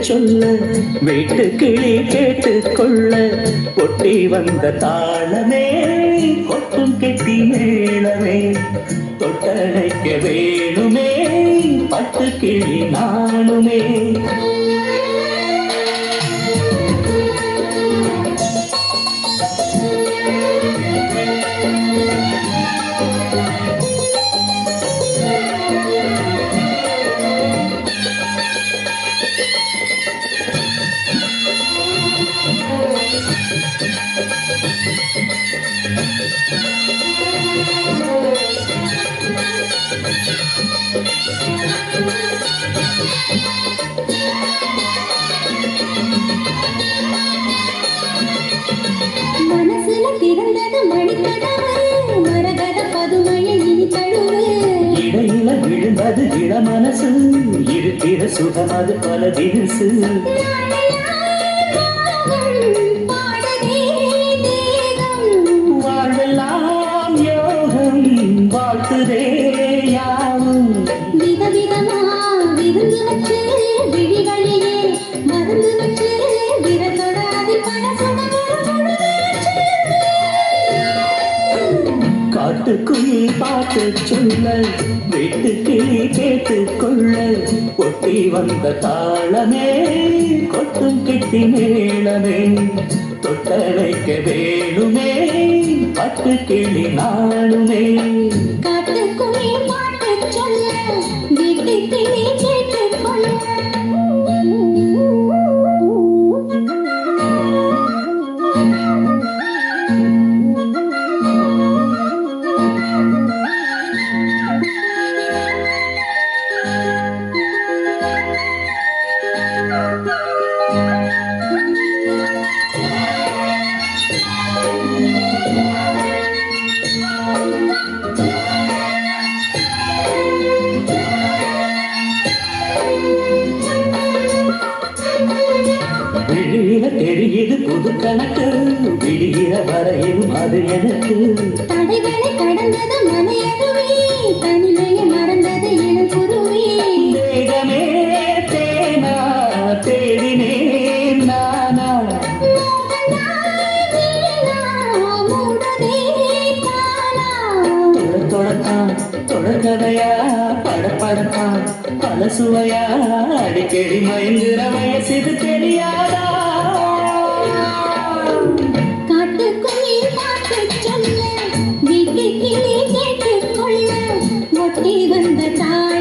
சொல்ல வீட்டு கிளி கேட்டுக்கொள்ள ஒட்டி வந்த தாளமே கொட்டும் கெட்டி மேளமே தொட்டழைக்க வேணுமே பட்டு கிளி நானுமே மனசுல திறந்தது மணிக்கதவு மரகத பதுமையில் இனி தழுவு இடையில விழுந்தது இள மனசு இருக்கிற சுகமது பல தினசு வாழ்வெல்லாம் யோகம் வாழ்த்துதே யாவும் விதவிதமா விருந்து வச்சு விழிகளிலே மருந்து வச்சு விரலோட அதில் காட்டுக்குயில் பாட்டு சொல்ல வீட்டு கிளி கேட்டுக்கொள்ள ஒட்டி வந்த தாளமே கொட்டும் கெட்டி மேளமே தொட்டழைக்க வேணுமே பட்டு கிளி நானுமே காட்டுக்குயில் பாட்டு சொல்ல வீட்டு கிளி கேட்டுக்கொள்ள விழியில தெரியுது புது கணக்கு விழியில வரையும் அது எனக்கு தடைகளை கடந்தது மலையருவி தனிமையை மறந்தது இளங்குருவி வேகமே தேனா தேடினேன் நானா தொடத்தான் தொடர்கதையா படப்படத்தான் பல சுவையா அடிக்கடி மயங்குற வயசிது தெரியாதா காட்டுக்குயில் பாட்டு சொல்ல வீட்டு கிளி கேட்டுக்கொள்ள ஒட்டி வந்த தாய்